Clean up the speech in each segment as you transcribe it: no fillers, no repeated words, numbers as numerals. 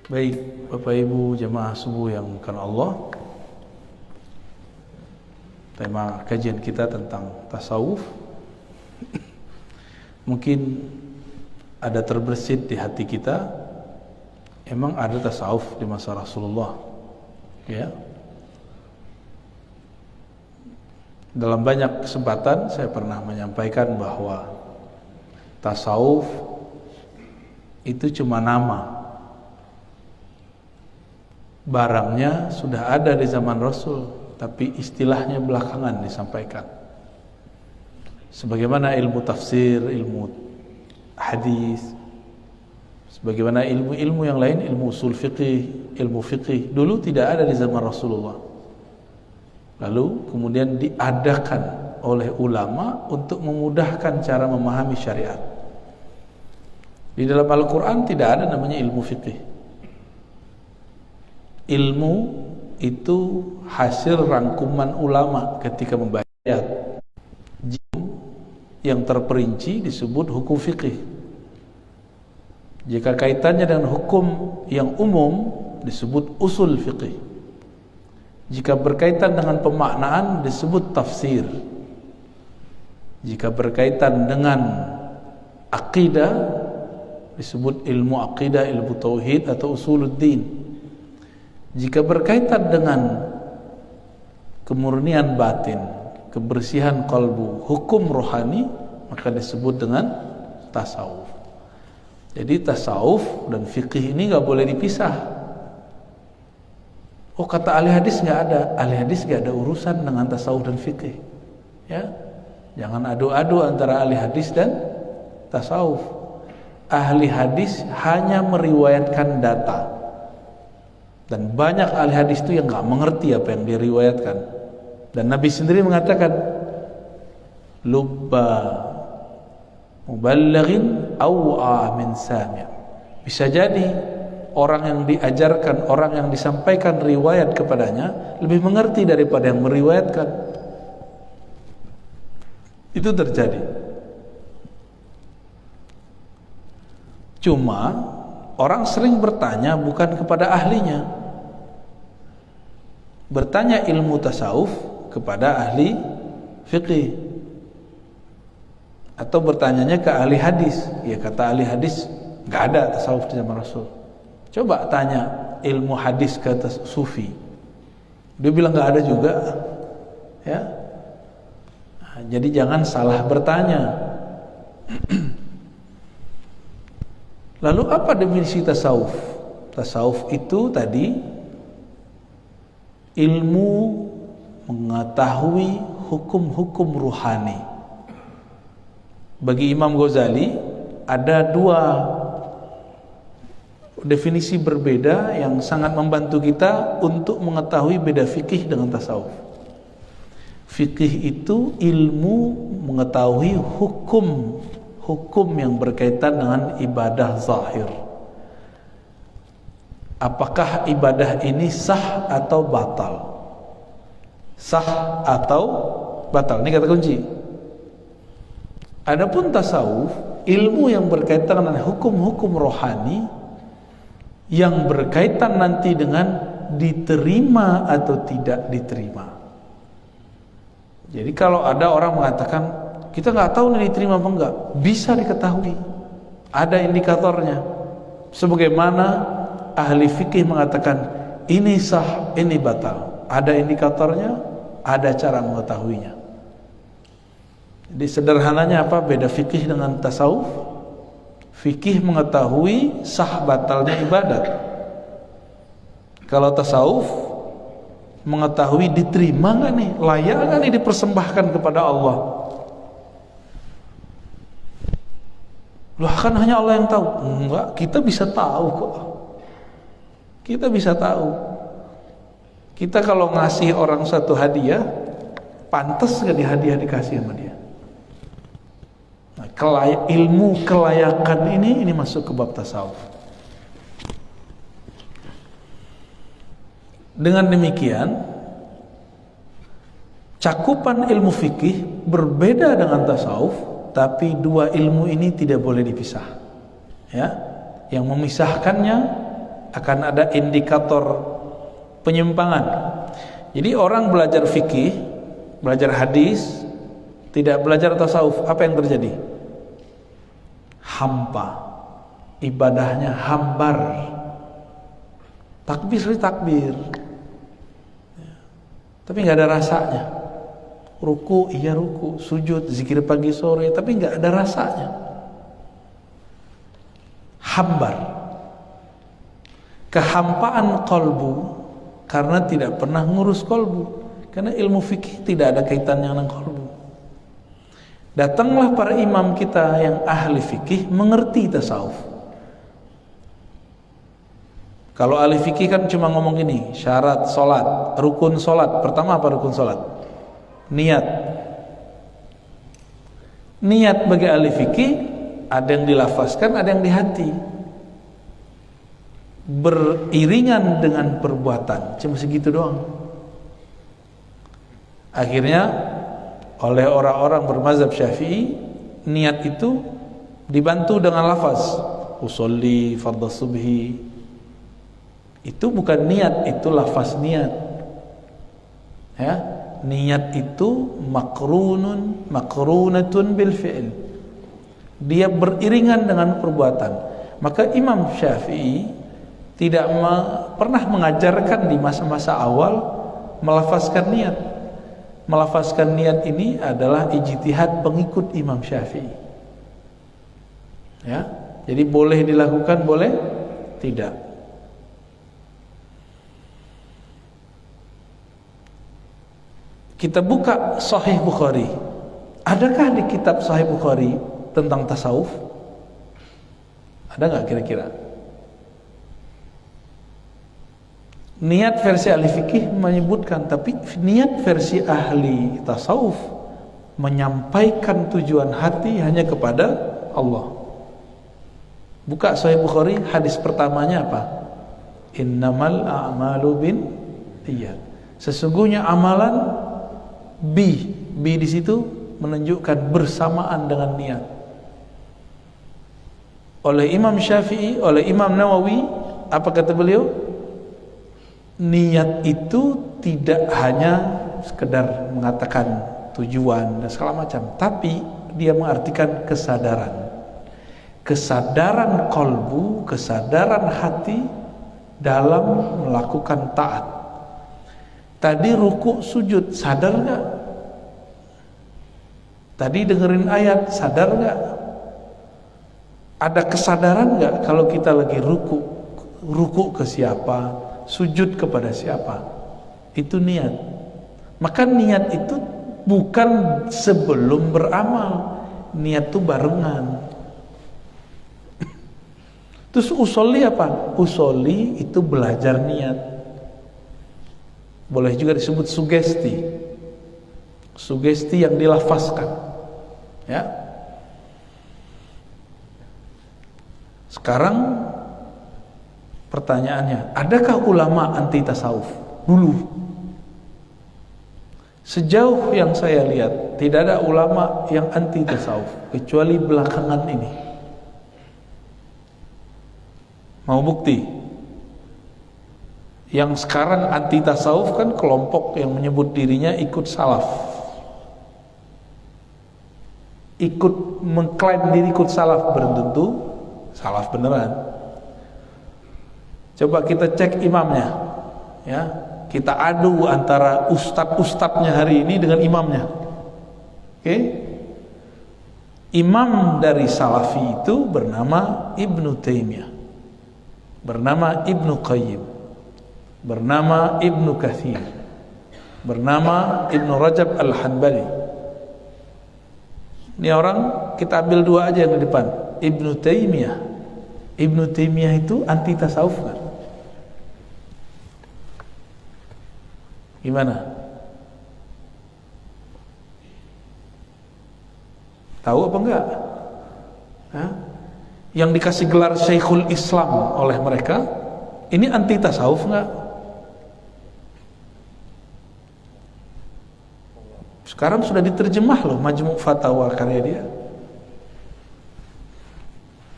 Baik, Bapak Ibu jemaah subuh yang karena Allah, tema kajian kita tentang tasawuf. Mungkin ada terbersit di hati kita, emang ada tasawuf di masa Rasulullah, ya. Dalam banyak kesempatan saya pernah menyampaikan bahwa tasawuf itu cuma nama. Barangnya sudah ada di zaman Rasul, tapi istilahnya belakangan disampaikan. Sebagaimana ilmu tafsir, ilmu hadis, sebagaimana ilmu-ilmu yang lain, ilmu usul fiqih, ilmu fiqih, dulu tidak ada di zaman Rasulullah. Lalu kemudian diadakan oleh ulama untuk memudahkan cara memahami syariat. Di dalam Al-Quran tidak ada namanya ilmu fiqih. Ilmu itu hasil rangkuman ulama ketika membaca ayat. Yang terperinci disebut hukum fikih. Jika kaitannya dengan hukum yang umum disebut usul fikih. Jika berkaitan dengan pemaknaan disebut tafsir. Jika berkaitan dengan akidah disebut ilmu akidah, ilmu tauhid atau usuluddin. Jika berkaitan dengan kemurnian batin, kebersihan kalbu, hukum rohani, maka disebut dengan tasawuf. Jadi tasawuf dan fikih ini gak boleh dipisah. Oh, kata ahli hadis gak ada. Ahli hadis gak ada urusan dengan tasawuf dan fikih, ya. Jangan adu-adu antara ahli hadis dan tasawuf. Ahli hadis hanya meriwayatkan data. Dan banyak ahli hadis itu yang gak mengerti apa yang diriwayatkan. Dan Nabi sendiri mengatakan, lubba muballighin aw'a min sami'. Bisa jadi orang yang diajarkan, orang yang disampaikan riwayat kepadanya lebih mengerti daripada yang meriwayatkan. Itu terjadi. Cuma orang sering bertanya bukan kepada ahlinya. Bertanya ilmu tasawuf kepada ahli fiqih, atau bertanyanya ke ahli hadis. Ya, kata ahli hadis gak ada tasawuf di zaman Rasul. Coba tanya ilmu hadis ke sufi, dia bilang gak ada juga, ya. Nah, jadi jangan salah bertanya. Lalu apa definisi tasawuf? Tasawuf itu tadi ilmu mengetahui hukum-hukum ruhani. Bagi Imam Ghazali ada dua definisi berbeda yang sangat membantu kita untuk mengetahui beda fikih dengan tasawuf. Fikih itu ilmu mengetahui hukum yang berkaitan dengan ibadah zahir. Apakah ibadah ini sah atau batal? Sah atau batal, ini kata kunci. Adapun tasawuf, ilmu yang berkaitan dengan hukum-hukum rohani yang berkaitan nanti dengan diterima atau tidak diterima. Jadi kalau ada orang mengatakan kita nggak tahu ini diterima apa enggak, bisa diketahui. Ada indikatornya. Sebagaimana ahli fikih mengatakan ini sah, ini batal. Ada indikatornya, ada cara mengetahuinya. Jadi sederhananya apa beda fikih dengan tasawuf? Fikih mengetahui sah batalnya ibadat. Kalau tasawuf mengetahui diterima nggak nih, layak nggak nih dipersembahkan kepada Allah. Loh, kan hanya Allah yang tahu. Enggak, kita bisa tahu kok. Kita bisa tahu. Kita kalau ngasih orang satu hadiah, pantas gak hadiah dikasih sama dia? Nah, ilmu kelayakan ini masuk ke bab tasawuf. Dengan demikian, cakupan ilmu fikih berbeda dengan tasawuf, tapi dua ilmu ini tidak boleh dipisah. Ya, yang memisahkannya akan ada indikator penyimpangan. Jadi orang belajar fikih, belajar hadis, tidak belajar tasawuf, apa yang terjadi? Hampa, ibadahnya hambar, takbir takbir, tapi nggak ada rasanya. Ruku iya ruku, sujud zikir pagi sore, tapi nggak ada rasanya. Hambar, kehampaan kolbu karena tidak pernah ngurus kolbu. Karena ilmu fikih tidak ada kaitannya dengan kolbu. Datanglah para imam kita yang ahli fikih mengerti tasawuf. Kalau ahli fikih kan cuma ngomong gini, syarat solat, rukun solat. Pertama apa rukun solat? Niat. Niat bagi ahli fikih ada yang dilafazkan, ada yang di hati, beriringan dengan perbuatan. Cuma segitu doang. Akhirnya oleh orang-orang bermazhab Syafi'i, niat itu dibantu dengan lafaz usolli fardhu subhi. Itu bukan niat, itu lafaz niat. Ya, niat itu makrunatun bil fi'l. Dia beriringan dengan perbuatan. Maka Imam Syafi'i tidak pernah mengajarkan di masa-masa awal melafazkan niat. Melafazkan niat ini adalah ijtihad pengikut Imam Syafi'i. Ya, jadi boleh dilakukan, boleh tidak. Kita buka Sahih Bukhari. Adakah di kitab Sahih Bukhari tentang tasawuf? Ada nggak kira-kira? Niat versi ahli fikih menyebutkan, tapi niat versi ahli tasawuf menyampaikan tujuan hati hanya kepada Allah. Buka Sahih Bukhari, hadis pertamanya apa? Innamal a'malu binniyat. Sesungguhnya amalan bi di situ menunjukkan bersamaan dengan niat. Oleh Imam Syafi'i, oleh Imam Nawawi, apa kata beliau? Niat itu tidak hanya sekedar mengatakan tujuan dan segala macam, tapi dia mengartikan kesadaran. Kesadaran kolbu, kesadaran hati dalam melakukan taat. Tadi ruku sujud, sadar nggak? Tadi dengerin ayat, sadar nggak? Ada kesadaran nggak kalau kita lagi ruku? Ruku ke siapa? Sujud kepada siapa? Itu niat. Maka niat itu bukan sebelum beramal. Niat itu barengan. Terus usolli apa? Usolli itu belajar niat. Boleh juga disebut sugesti. Sugesti yang dilafazkan. Ya. Sekarang pertanyaannya, adakah ulama anti tasawuf? Dulu. Sejauh yang saya lihat, tidak ada ulama yang anti tasawuf kecuali belakangan ini. Mau bukti? Yang sekarang anti tasawuf kan kelompok yang menyebut dirinya ikut salaf. Ikut mengklaim diri ikut salaf, belum tentu salaf beneran. Coba kita cek imamnya, ya, kita adu antara ustadz-ustadznya hari ini dengan imamnya. Oke? Imam dari Salafi itu bernama Ibnu Taimiyah, bernama Ibnu Qayyim, bernama Ibnu Katsir, bernama Ibnu Rajab Al-Hanbali. Ini orang kita ambil dua aja yang di depan. Ibnu Taimiyah. Ibnu Taimiyah itu anti tasawuf kan? Gimana? Tahu apa enggak? Hah? Yang dikasih gelar Syekhul Islam oleh mereka, ini anti tasawuf enggak? Sekarang sudah diterjemah loh Majmu' Fatawa karya dia.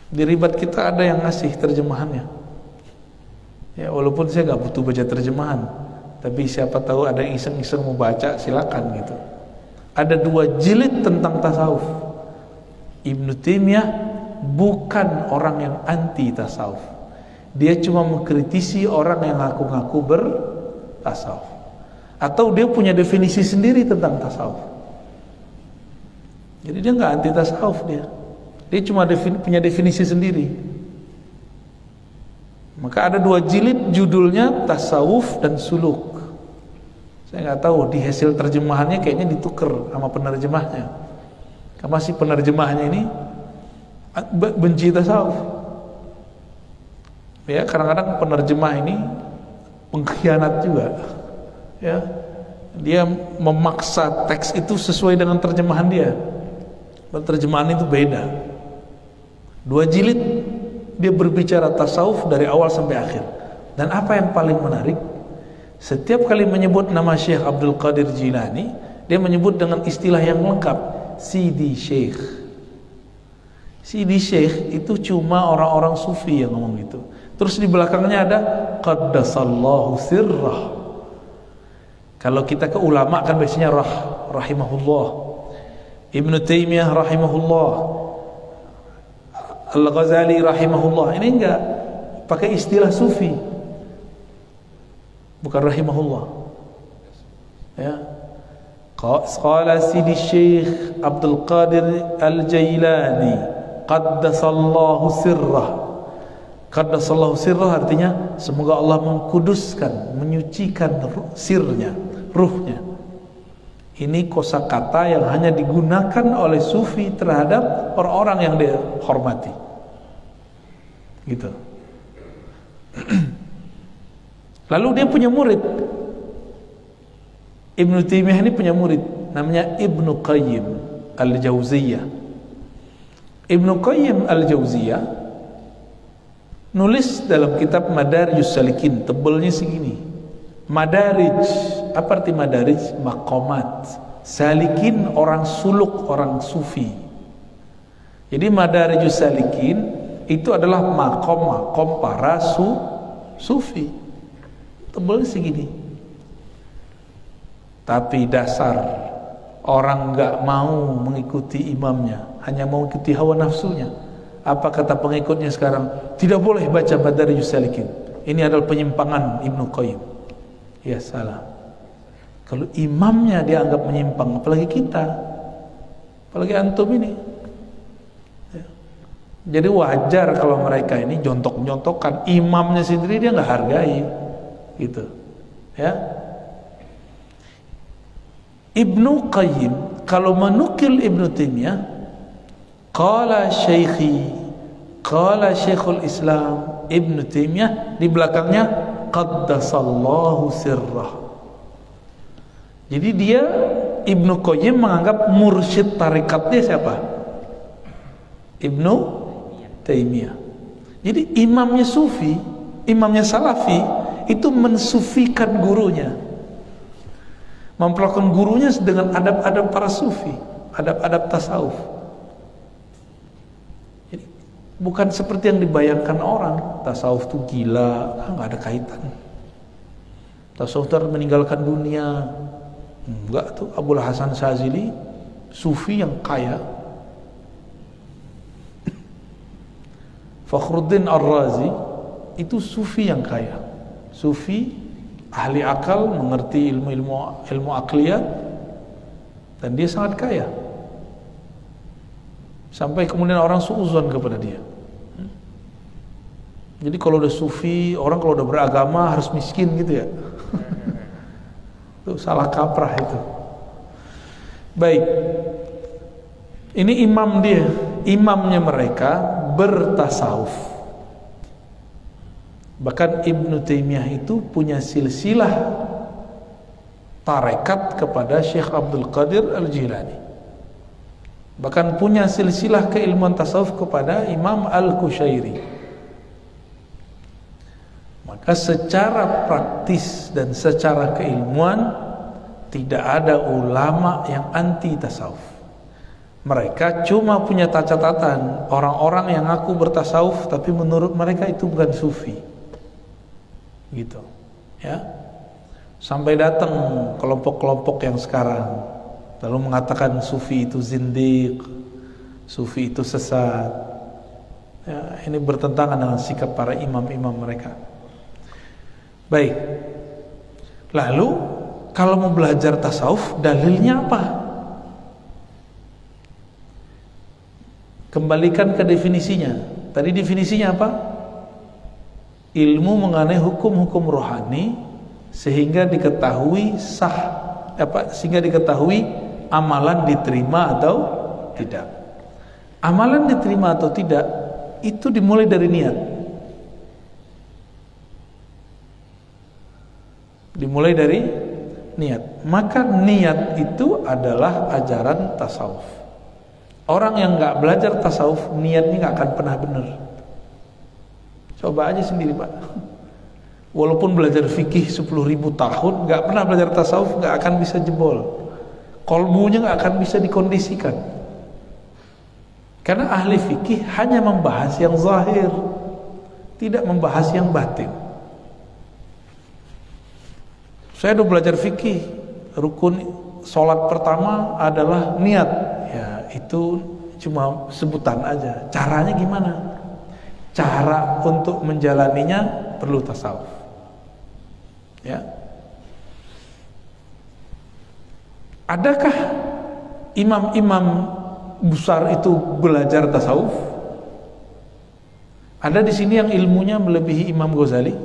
Di Ribat kita ada yang ngasih terjemahannya. Ya, walaupun saya nggak butuh baca terjemahan, tapi siapa tahu ada yang iseng-iseng mau baca, silakan gitu. Ada 2 jilid tentang tasawuf. Ibnu Taimiyah bukan orang yang anti tasawuf. Dia cuma mengkritisi orang yang ngaku-ngaku bertasawuf. Atau dia punya definisi sendiri tentang tasawuf. Jadi dia nggak anti tasawuf dia. Dia cuma punya definisi sendiri. Maka ada 2 jilid judulnya Tasawuf dan Suluk. Saya nggak tahu di hasil terjemahannya kayaknya ditukar sama penerjemahnya. Karena si penerjemahnya ini benci tasawuf. Ya, kadang-kadang penerjemah ini pengkhianat juga. Ya, dia memaksa teks itu sesuai dengan terjemahan dia. Terjemahan itu beda. 2 jilid dia berbicara tasawuf dari awal sampai akhir. Dan apa yang paling menarik, setiap kali menyebut nama Syekh Abdul Qadir Jilani, dia menyebut dengan istilah yang lengkap, Sidi Syekh. Sidi Syekh itu cuma orang-orang sufi yang ngomong gitu. Terus di belakangnya ada Qaddasallahu sirrah. Kalau kita ke ulama kan biasanya rahimahullah, Ibnu Taimiyah rahimahullah, Al-Ghazali rahimahullah. Ini enggak pakai istilah sufi, bukan rahimahullah. Ya, qala Sidi Syekh Abdul Qadir Al-Jailani qaddasallahu sirrah. Qaddasallahu sirrah artinya semoga Allah mengkuduskan, menyucikan sirnya, ruhnya. Ini kosakata yang hanya digunakan oleh sufi terhadap orang-orang yang dia hormati. Gitu. Lalu dia punya murid. Ibnu Taimiyah ini punya murid namanya Ibnu Qayyim Al-Jauziyah. Ibnu Qayyim Al-Jauziyah nulis dalam kitab Madarijus Salikin, tebalnya segini. Madarij, apa arti madarij? Maqamat. Salikin orang suluk, orang sufi. Jadi Madarijus Salikin itu adalah makom-makom para sufi. Tebal segini. Tapi dasar orang nggak mau mengikuti imamnya, hanya mau ikuti hawa nafsunya. Apa kata pengikutnya sekarang? Tidak boleh baca Madarijus Salikin. Ini adalah penyimpangan Ibnu Qayyim. Ya salah. Kalau imamnya dianggap menyimpang, apalagi kita, apalagi antum ini. Ya. Jadi wajar kalau mereka ini jontok-jontokan, imamnya sendiri dia nggak hargai, gitu. Ya. Ibnu Qayyim kalau menukil Ibnu Taimiyah, qala Syekhi, qala Syekhul Islam Ibnu Taimiyah, di belakangnya Qaddasallahu sirrah. Jadi dia Ibnu Qayyim menganggap mursyid tarikatnya siapa? Ibnu Taimiyah. Jadi imamnya sufi, imamnya salafi itu mensufikan gurunya, memperlakukan gurunya dengan adab-adab para sufi, adab-adab tasawuf. Bukan seperti yang dibayangkan orang, tasawuf itu gila, nggak ada kaitan. Tasawuf itu meninggalkan dunia. Enggak tuh. Abul Hasan Syazili sufi yang kaya. Fakhruddin Ar-Razi itu sufi yang kaya. Sufi ahli akal, mengerti ilmu akliyat, dan dia sangat kaya. Sampai kemudian orang suuzon kepada dia. Jadi kalau udah sufi, orang kalau udah beragama harus miskin gitu ya. Itu salah kaprah itu. Baik. Ini imam dia, imamnya mereka bertasawuf. Bahkan Ibnu Taimiyah itu punya silsilah tarekat kepada Syekh Abdul Qadir Al-Jilani. Bahkan punya silsilah keilmuan tasawuf kepada Imam Al-Qushairi. Maka secara praktis dan secara keilmuan tidak ada ulama yang anti tasawuf. Mereka cuma punya catatan orang-orang yang ngaku bertasawuf tapi menurut mereka itu bukan sufi. gitu ya. Sampai datang kelompok-kelompok yang sekarang lalu mengatakan sufi itu zindiq, sufi itu sesat ya. Ini bertentangan dengan sikap para imam-imam mereka. Baik, lalu kalau mau belajar tasawuf, dalilnya apa? Kembalikan ke definisinya. Tadi definisinya apa? Ilmu mengenai hukum-hukum rohani sehingga diketahui sehingga diketahui amalan diterima atau tidak. Amalan diterima atau tidak itu dimulai dari niat. Dimulai dari niat. Maka niat itu adalah ajaran tasawuf. Orang yang nggak belajar tasawuf, niatnya nggak akan pernah benar. Coba aja sendiri Pak. Walaupun belajar fikih 10.000 tahun, nggak pernah belajar tasawuf, nggak akan bisa jebol. Kolbunya nggak akan bisa dikondisikan. Karena ahli fikih hanya membahas yang zahir, tidak membahas yang batin. Saya udah belajar fikih, rukun sholat pertama adalah niat. Ya itu cuma sebutan aja. Caranya gimana? Cara untuk menjalaninya perlu tasawuf. Ya. Adakah imam-imam besar itu belajar tasawuf? Ada di sini yang ilmunya melebihi Imam Ghazali?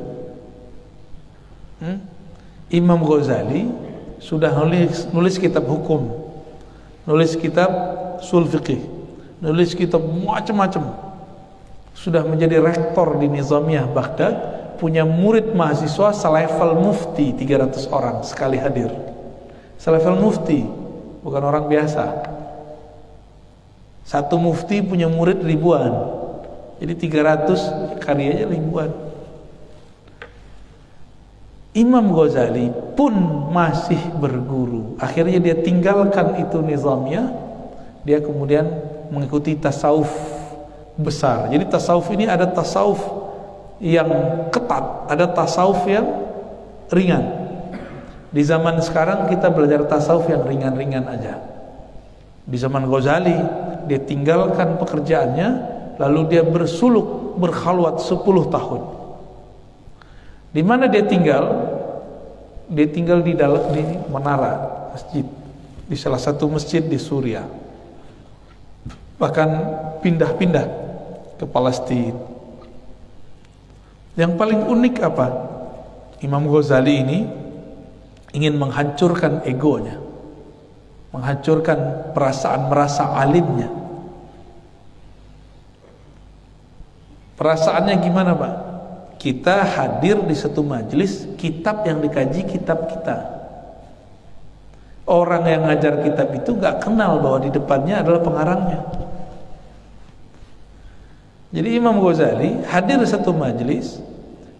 Imam Ghazali sudah nulis kitab hukum, nulis kitab ushul fiqih, nulis kitab macam-macam. Sudah menjadi rektor di Nizamiyah Baghdad, punya murid mahasiswa selevel mufti 300 orang sekali hadir. Selevel mufti, bukan orang biasa. Satu mufti punya murid ribuan. Jadi 300 karyanya ribuan. Imam Ghazali pun masih berguru. Akhirnya dia tinggalkan itu Nizamiyah. Dia kemudian mengikuti tasawuf besar. Jadi tasawuf ini ada tasawuf yang ketat, ada tasawuf yang ringan. Di zaman sekarang kita belajar tasawuf yang ringan-ringan aja. Di zaman Ghazali dia tinggalkan pekerjaannya, lalu dia bersuluk, berkhalwat 10 tahun. Di mana dia tinggal? Dia tinggal di menara masjid, di salah satu masjid di Suriah. Bahkan pindah-pindah ke Palestina. Yang paling unik apa? Imam Ghazali ini ingin menghancurkan egonya, menghancurkan perasaan merasa alimnya. Perasaannya gimana Pak? Kita hadir di satu majelis, kitab yang dikaji kitab kita. Orang yang ngajar kitab itu gak kenal bahwa di depannya adalah pengarangnya. Jadi Imam Ghazali hadir di satu majelis.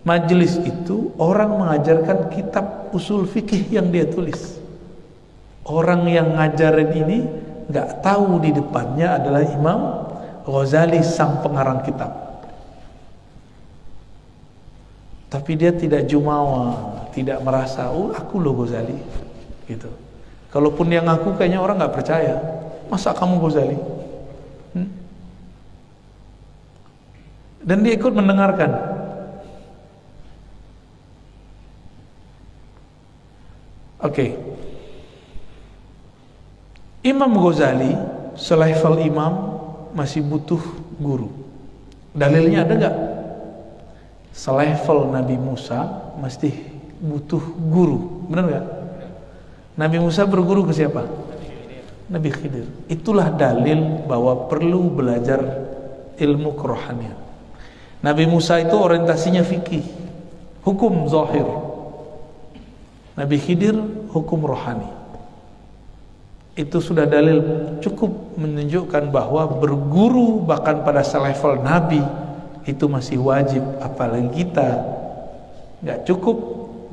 Majelis itu orang mengajarkan kitab usul fikih yang dia tulis. Orang yang ngajarin ini gak tahu di depannya adalah Imam Ghazali sang pengarang kitab. Tapi dia tidak jumawa, tidak merasa, oh aku loh Ghazali, gitu. Kalaupun yang ngaku kayaknya orang nggak percaya, masa kamu Ghazali? Dan dia ikut mendengarkan. Oke. Imam Ghazali selevel imam masih butuh guru. Dalilnya ada nggak? Selevel Nabi Musa mesti butuh guru, benar nggak? Nabi Musa berguru ke siapa? Nabi Khidir. Itulah dalil bahwa perlu belajar ilmu kerohanian. Nabi Musa itu orientasinya fikih, hukum zahir. Nabi Khidir hukum rohani. Itu sudah dalil cukup menunjukkan bahwa berguru bahkan pada selevel Nabi itu masih wajib. Apalagi kita nggak cukup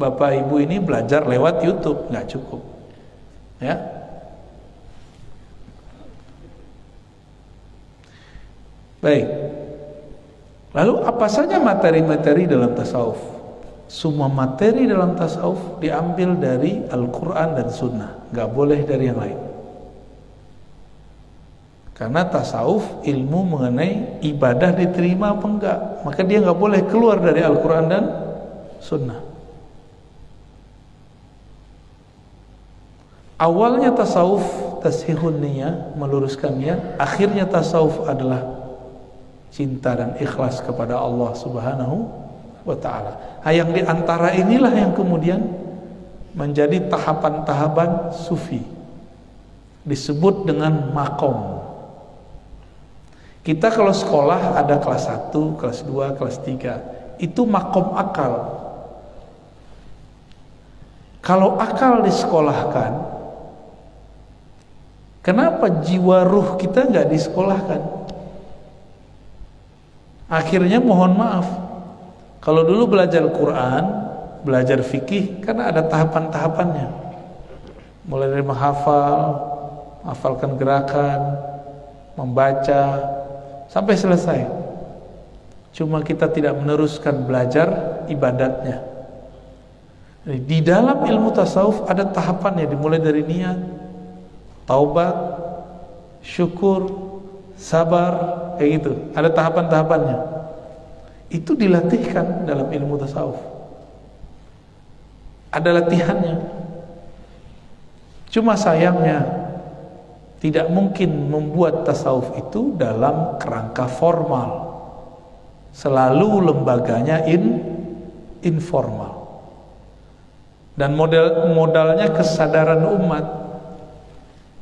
Bapak Ibu ini belajar lewat YouTube, nggak cukup ya. Baik, lalu apa saja materi-materi dalam tasawuf? Semua materi dalam tasawuf diambil dari Al-Quran dan Sunnah, nggak boleh dari yang lain. Karena tasawuf ilmu mengenai ibadah diterima apa enggak, maka dia nggak boleh keluar dari Al-Quran dan Sunnah. Awalnya tasawuf tashihun niyah, meluruskan niat. Akhirnya tasawuf adalah cinta dan ikhlas kepada Allah Subhanahu wa ta'ala. Yang diantara inilah yang kemudian menjadi tahapan-tahapan sufi, disebut dengan makom. Kita kalau sekolah ada kelas 1, kelas 2, kelas 3, itu makom akal. Kalau akal disekolahkan, kenapa jiwa ruh kita nggak disekolahkan? Akhirnya mohon maaf, kalau dulu belajar Quran, belajar fikih, karena ada tahapan-tahapannya. Mulai dari menghafal, hafalkan gerakan, membaca, sampai selesai. Cuma kita tidak meneruskan belajar ibadatnya. Di dalam ilmu tasawuf ada tahapannya, dimulai dari niat, taubat, syukur, sabar, kayak gitu. Ada tahapan-tahapannya. Itu dilatihkan dalam ilmu tasawuf. Ada latihannya. Cuma sayangnya tidak mungkin membuat tasawuf itu dalam kerangka formal. Selalu lembaganya informal. Dan modalnya kesadaran umat.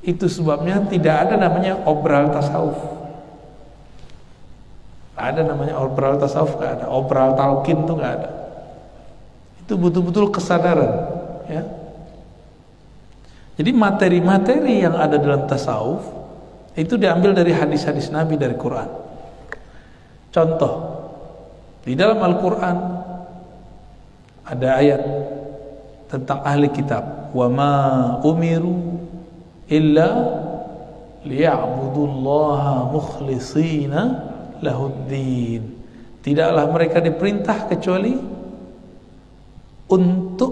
Itu sebabnya tidak ada namanya obral tasawuf. Ada namanya obral tasawuf, nggak ada. Obral talqin tuh nggak ada. Itu betul-betul kesadaran, ya. Jadi materi-materi yang ada dalam tasawuf itu diambil dari hadis-hadis Nabi, dari Quran. Contoh, di dalam Al-Quran ada ayat tentang ahli kitab. Wa ma umiru illa liya'budullaha mukhlishina lahuddin. Tidaklah mereka diperintah kecuali untuk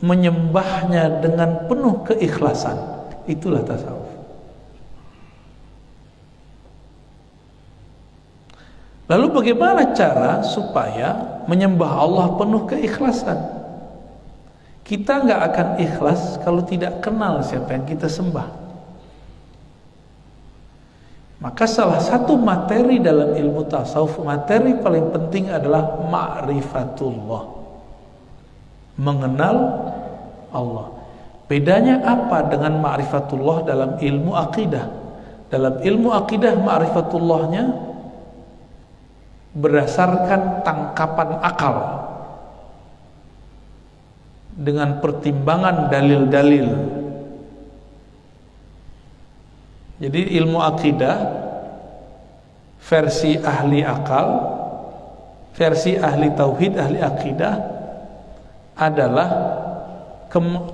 menyembahnya dengan penuh keikhlasan. Itulah tasawuf. Lalu bagaimana cara supaya menyembah Allah penuh keikhlasan? Kita nggak akan ikhlas kalau tidak kenal siapa yang kita sembah. Maka salah satu materi dalam ilmu tasawuf, materi paling penting adalah ma'rifatullah, mengenal Allah. Bedanya apa dengan ma'rifatullah dalam ilmu akidah? Dalam ilmu akidah ma'rifatullahnya berdasarkan tangkapan akal, dengan pertimbangan dalil-dalil. Jadi ilmu akidah versi ahli akal, versi ahli tauhid, ahli akidah adalah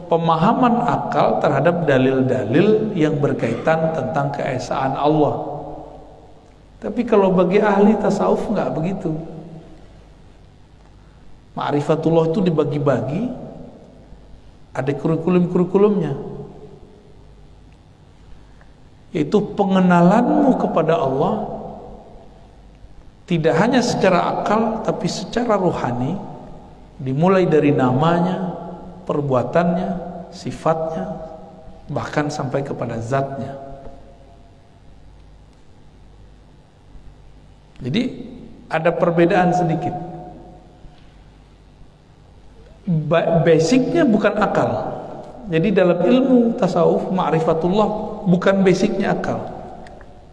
pemahaman akal terhadap dalil-dalil yang berkaitan tentang keesaan Allah. Tapi kalau bagi ahli tasawuf nggak begitu. Ma'rifatullah itu dibagi-bagi, ada kurikulum-kurikulumnya. Yaitu pengenalanmu kepada Allah tidak hanya secara akal tapi secara rohani, dimulai dari namanya, perbuatannya, sifatnya, bahkan sampai kepada zatnya. Jadi ada perbedaan sedikit. Basicnya bukan akal. Jadi dalam ilmu tasawuf ma'rifatullah bukan basicnya akal,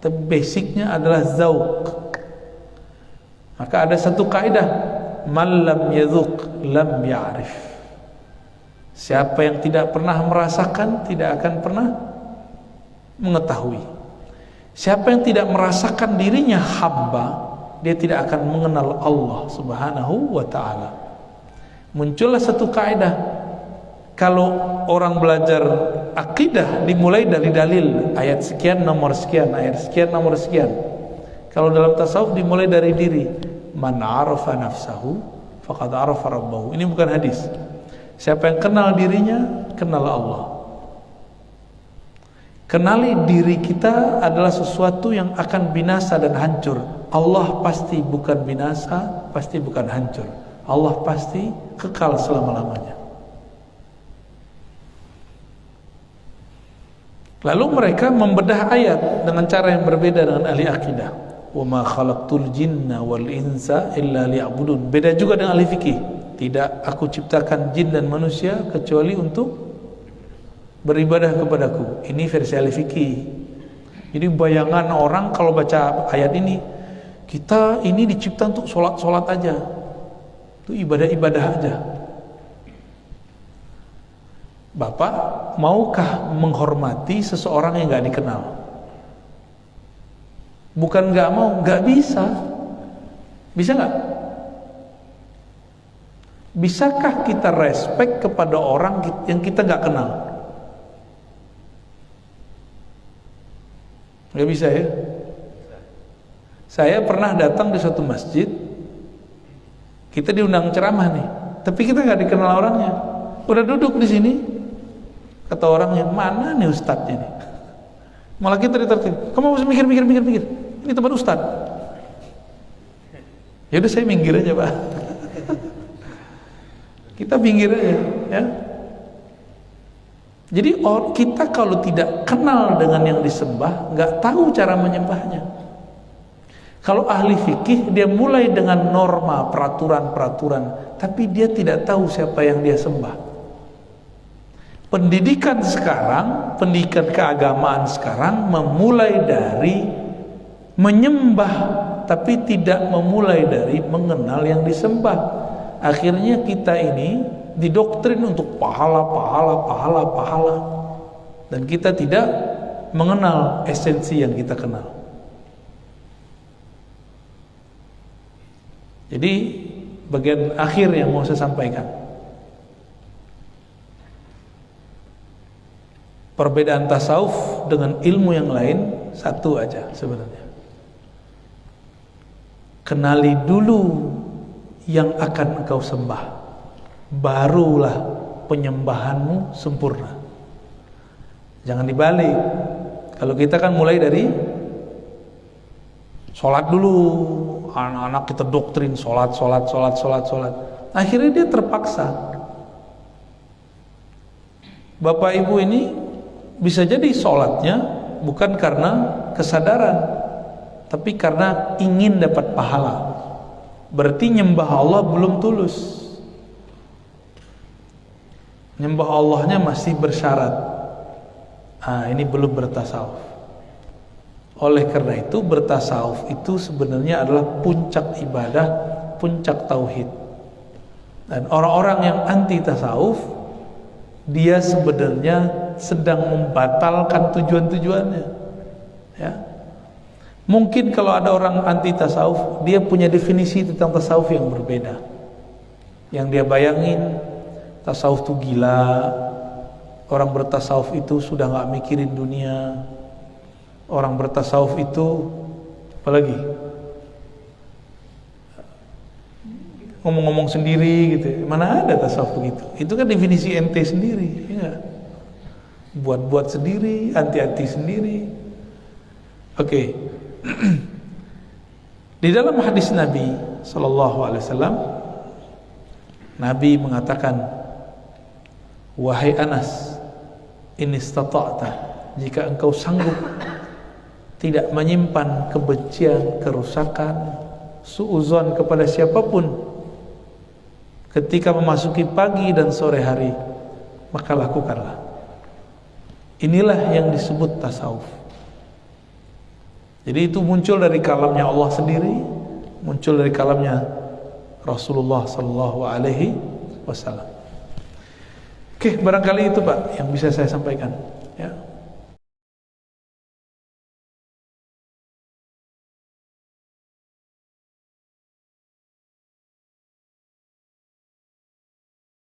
tapi basicnya adalah zauq. Maka ada satu kaidah, man lam yadzuq lam ya'rif. Siapa yang tidak pernah merasakan tidak akan pernah mengetahui. Siapa yang tidak merasakan dirinya hamba, dia tidak akan mengenal Allah Subhanahu wa ta'ala. Muncullah satu kaidah, kalau orang belajar akidah dimulai dari dalil, ayat sekian nomor sekian, ayat sekian nomor sekian. Kalau dalam tasawuf dimulai dari diri, man arafa nafsahu faqad arafa rabbahu. Ini bukan hadis. Siapa yang kenal dirinya, kenal Allah. Kenali diri kita adalah sesuatu yang akan binasa dan hancur. Allah pasti bukan binasa, pasti bukan hancur. Allah pasti kekal selama-lamanya. Lalu mereka membedah ayat dengan cara yang berbeda dengan ahli akidah. Wa ma khalaqtul jinna wal insa illa liya'budun. Beda juga dengan ahli fikih. Tidak aku ciptakan jin dan manusia kecuali untuk beribadah kepadaku. Ini versi ahli fikih. Jadi bayangan orang kalau baca ayat ini, kita ini dicipta untuk sholat aja, itu ibadah aja. Bapak maukah menghormati seseorang yang gak dikenal? Bukan gak mau, gak bisa. Bisa gak? Bisakah kita respect kepada orang yang kita gak kenal? Gak bisa ya. Saya pernah datang di suatu masjid, kita diundang ceramah nih, tapi kita nggak dikenal orangnya. Udah duduk di sini, kata orangnya, mana nih ustadznya nih? Malah kita ditertib, kamu harus mikir. Ini tempat ustadz. Ya udah saya minggir aja pak. Kita minggir aja, ya. Jadi kita kalau tidak kenal dengan yang disembah, nggak tahu cara menyembahnya. Kalau ahli fikih, dia mulai dengan norma, peraturan, tapi dia tidak tahu siapa yang dia sembah. Pendidikan sekarang, pendidikan keagamaan sekarang memulai dari menyembah, tapi tidak memulai dari mengenal yang disembah. Akhirnya kita ini didoktrin untuk pahala, dan kita tidak mengenal esensi yang kita kenal. Jadi bagian akhir yang mau saya sampaikan, perbedaan tasawuf dengan ilmu yang lain satu aja sebenarnya. Kenali dulu yang akan engkau sembah, barulah penyembahanmu sempurna. Jangan dibalik. Kalau kita kan mulai dari sholat dulu, anak-anak kita doktrin sholat. Akhirnya dia terpaksa. Bapak ibu ini bisa jadi sholatnya bukan karena kesadaran, tapi karena ingin dapat pahala. Berarti nyembah Allah belum tulus. Nyembah Allahnya masih bersyarat. Ini belum bertasawuf. Oleh karena itu bertasawuf itu sebenarnya adalah puncak ibadah, puncak tauhid. Dan orang-orang yang anti tasawuf, dia sebenarnya sedang membatalkan tujuan-tujuannya. Ya. Mungkin kalau ada orang anti tasawuf, dia punya definisi tentang tasawuf yang berbeda. Yang dia bayangin tasawuf itu gila, orang bertasawuf itu sudah gak mikirin dunia, orang bertasawuf itu apalagi ngomong-ngomong sendiri gitu. Mana ada tasawuf begitu? Itu kan definisi ente sendiri, ya. Buat-buat sendiri, anti-anti sendiri. Oke. Di dalam hadis Nabi sallallahu alaihi wasallam, Nabi mengatakan, wahai Anas, in istata'ta, jika engkau sanggup tidak menyimpan kebencian, kerusakan, suuzon kepada siapapun ketika memasuki pagi dan sore hari, maka lakukanlah. Inilah yang disebut tasawuf. Jadi itu muncul dari kalamnya Allah sendiri, muncul dari kalamnya Rasulullah sallallahu alaihi wasallam. Oke, barangkali itu Pak yang bisa saya sampaikan, ya.